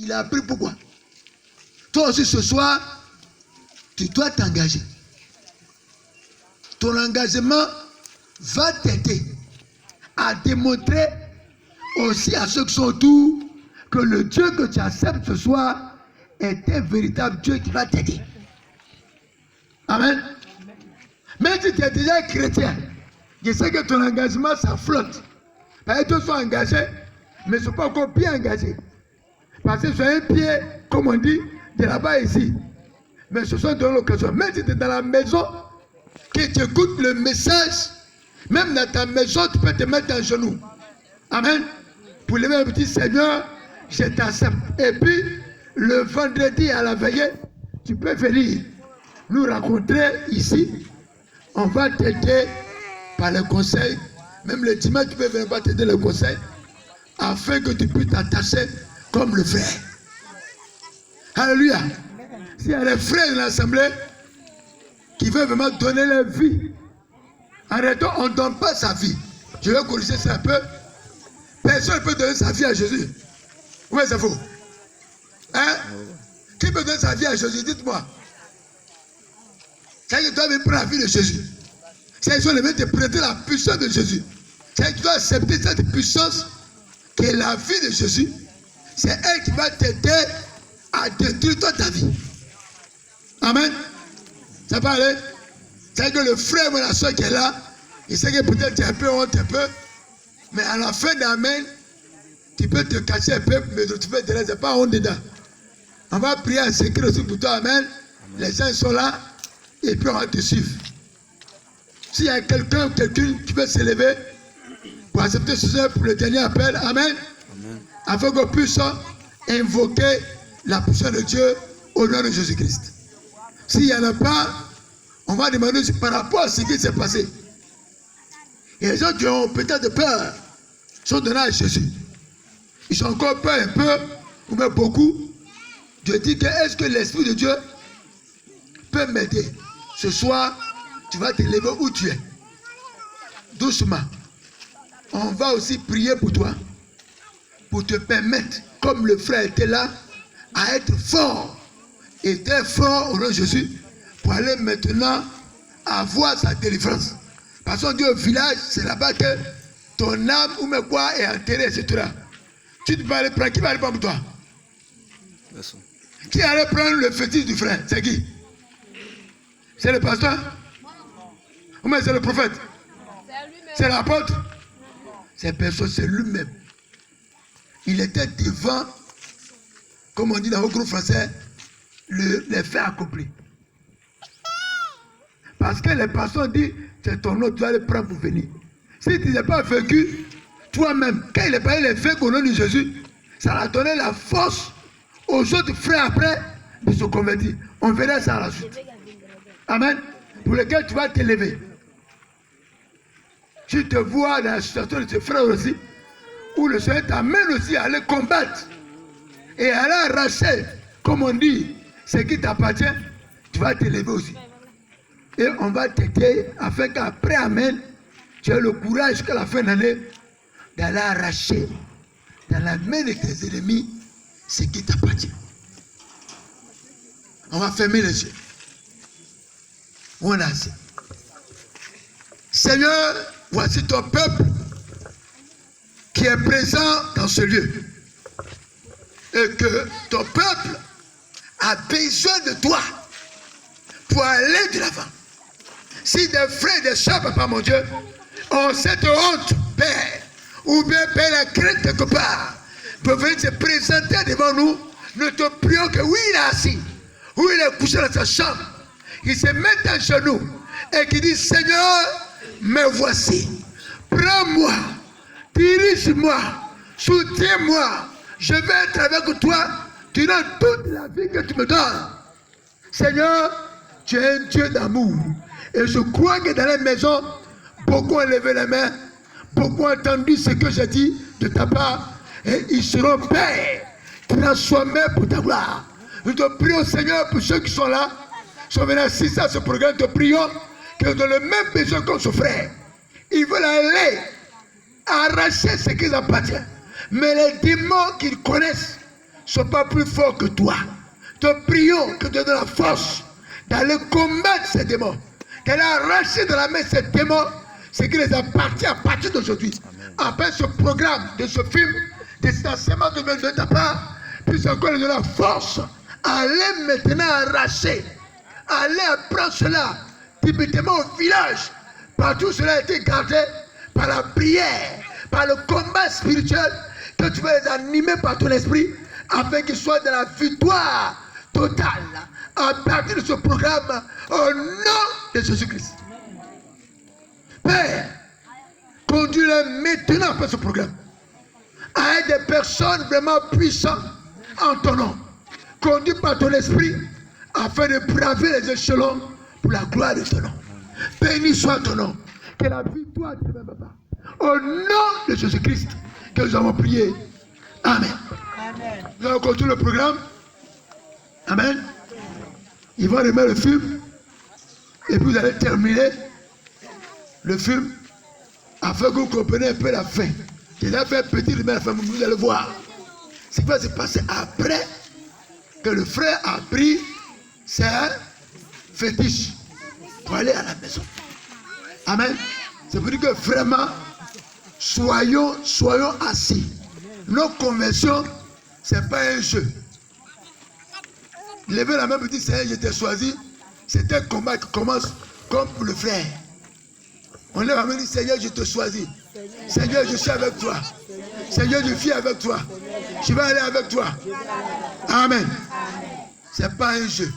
Il a appris pourquoi. Toi aussi ce soir, tu dois t'engager. Ton engagement va t'aider à démontrer aussi à ceux qui sont autour que le Dieu que tu acceptes ce soir est un véritable Dieu qui va t'aider. Amen. Même si tu es déjà chrétien, je sais que ton engagement ça flotte. Parce que tu sois engagé, mais ce n'est pas encore bien engagé. Parce que c'est un pied, comme on dit, de là-bas ici. Mais ce sont dans l'occasion. Même si tu es dans la maison, que tu écoutes le message, même dans ta maison, tu peux te mettre en genoux. Amen. Pour lever un petit Seigneur, je t'accepte. Et puis, le vendredi à la veillée, tu peux venir nous rencontrer ici. On va t'aider par le conseil. Même le dimanche, tu peux venir t'aider le conseil. Afin que tu puisses t'attacher comme le frère. Alléluia. S'il y a des frères dans l'assemblée qui veulent vraiment donner leur vie, arrêtons, on ne donne pas sa vie. Je vais corriger ça un peu. Personne ne peut donner sa vie à Jésus. Oui, c'est faux. Hein? Qui peut donner sa vie à Jésus? Dites-moi. C'est que tu dois venir prendre la vie de Jésus. C'est que tu dois te prêter la puissance de Jésus. C'est que tu dois accepter cette puissance qui est la vie de Jésus. C'est elle qui va t'aider à détruire toute ta vie. Amen. Ça va aller? C'est que le frère ou la soeur qui est là, il sait que peut-être tu es un peu honte, un peu. Mais à la fin d'Amen, tu peux te cacher un peu, mais tu peux te laisser pas honte dedans. On va prier en secret aussi pour toi. Amen. Les gens sont là et puis on va te suivre. S'il y a quelqu'un ou quelqu'une qui veut s'élever pour accepter ce soir pour le dernier appel, Amen. Amen. Afin qu'on puisse invoquer la puissance de Dieu au nom de Jésus-Christ. S'il n'y en a pas, on va demander par rapport à ce qui s'est passé. Et les gens qui ont peut-être peur sont donnés à Jésus. Ils ont encore peur un peu, ou même beaucoup. Je dis que est-ce que l'Esprit de Dieu peut m'aider? Ce soir, tu vas te lever où tu es. Doucement. On va aussi prier pour toi. Pour te permettre, comme le frère était là, à être fort. Et très fort au nom de Jésus. Pour aller maintenant avoir sa délivrance. Parce qu'on dit au village, c'est là-bas que ton âme ou même quoi est enterrée, etc. Tu vas aller prendre, qui va aller prendre pour toi? Merci. Qui allait prendre le fétiche du frère? C'est qui? C'est le pasteur? Ou bien c'est le prophète? C'est l'apôtre? C'est personne, c'est lui-même. Il était devant, comme on dit dans le groupe français, les faits accomplis. Parce que les pasteurs disent, c'est ton nom, tu vas le prendre pour venir. Si tu n'es pas vécu, toi-même, quand il est parlé les faits au nom de Jésus, ça a donné la force aux autres frères après de se convertir. On verra ça à la suite. Amen. Pour lequel tu vas t'élever. Tu te vois dans la situation de tes frères aussi, où le Seigneur t'amène aussi à aller combattre et à aller arracher, comme on dit, ce qui t'appartient, tu vas t'élever aussi. Et on va t'aider afin qu'après, Amen, tu aies le courage jusqu'à la fin de l'année d'aller arracher dans la main de tes ennemis ce qui t'appartient. On va fermer les yeux. On a assez. Seigneur, voici ton peuple qui est présent dans ce lieu. Et que ton peuple a besoin de toi pour aller de l'avant. Si des frères et des sœurs, papa mon Dieu, ont cette honte, Père, ou bien Père la crainte quelque part, pour venir se présenter devant nous, nous te prions que oui, il est assis, ou il est couché dans sa chambre, il se met à genoux et qui dit, Seigneur, me voici, prends-moi, dirige-moi, soutiens-moi, je vais être avec toi durant toute la vie que tu me donnes. Seigneur, tu es un Dieu d'amour. Et je crois que dans la maison, beaucoup ont levé les mains, beaucoup ont entendu ce que j'ai dit de ta part, et ils seront pères, transformés pour ta gloire. Nous te prions, Seigneur, pour ceux qui sont là, qui sont venus assister à ce programme, te prions qu'ils ont le même besoin comme ce frère. Ils veulent aller arracher ce qui appartient. Mais les démons qu'ils connaissent sont pas plus forts que toi. Te prions que Dieu donne la force d'aller combattre ces démons. Qu'elle a arraché de la main ces démons, ce qui les appartient à partir d'aujourd'hui. Après ce programme, de ce film, de cet enseignement de ta part, puisse encore lui donner la force. Allez maintenant arracher. Allez apprendre cela, typiquement au village. Partout cela a été gardé par la prière, par le combat spirituel, que tu vas les animer par ton esprit, afin qu'ils soient dans la victoire totale. À partir de ce programme, au nom de Jésus-Christ. Père, conduis-les maintenant après ce programme à être des personnes vraiment puissantes en ton nom. Conduis par ton esprit afin de braver les échelons pour la gloire de ton nom. Béni soit ton nom. Que la victoire te même, Papa. Au nom de Jésus-Christ que nous avons prié. Amen. Amen. Nous allons continuer le programme. Amen. Ils vont remettre le film. Et puis vous allez terminer le film afin que vous compreniez un peu la fin. J'ai fait un petit remède à la fin, vous allez voir. Ce qui va se passer après que le frère a pris ses fétiches pour aller à la maison. Amen. C'est pour dire que vraiment, soyons assis. Nos conversions, ce n'est pas un jeu. Levez la main pour dire, Seigneur, je t'ai choisi. C'est un combat qui commence comme pour le frère. On lève la main et dit, Seigneur, je te choisis. Seigneur, je suis avec toi. Seigneur, je vis avec toi. Je vais aller avec toi. Amen. Ce n'est pas un jeu.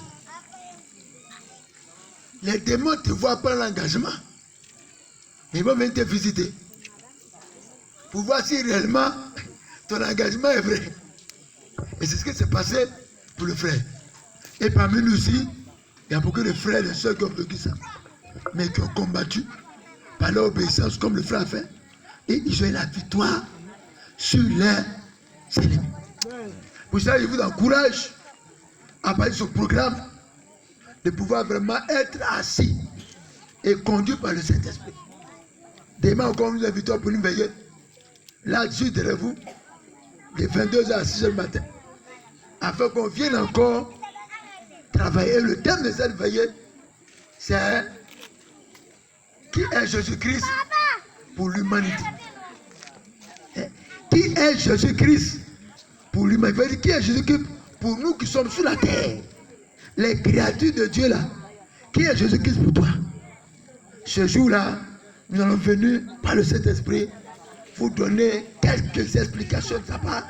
Les démons te voient prendre l'engagement. Ils vont venir te visiter. Pour voir si réellement ton engagement est vrai. Et c'est ce qui s'est passé pour le frère. Et parmi nous aussi, il y a beaucoup de frères et de soeurs qui ont vécu ça. Mais qui ont combattu par leur obéissance comme le frère a fait. Et ils ont eu la victoire sur leurs ennemis. Pour ça, je vous encourage à partir de ce programme de pouvoir vraiment être assis et conduit par le Saint-Esprit. Demain encore, nous invitons pour une veillée. Là, juste derrière vous, de 22h à 6h du matin. Afin qu'on vienne encore travailler. Et le thème de cette veillée, c'est qui est Jésus-Christ pour l'humanité. Qui est Jésus-Christ pour l'humanité? Qui est Jésus-Christ pour nous qui sommes sur la terre? Les créatures de Dieu là. Qui est Jésus-Christ pour toi? Ce jour-là, nous allons venir par le Saint-Esprit vous donner quelques explications de sa part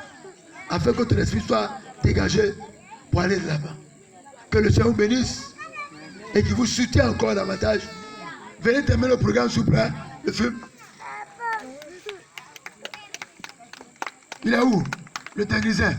afin que ton esprit soit dégagé pour aller de là-bas. Que le Seigneur vous bénisse et qu'il vous soutienne encore davantage. Venez terminer le programme, s'il vous plaît, le film. Il est où? Le technicien.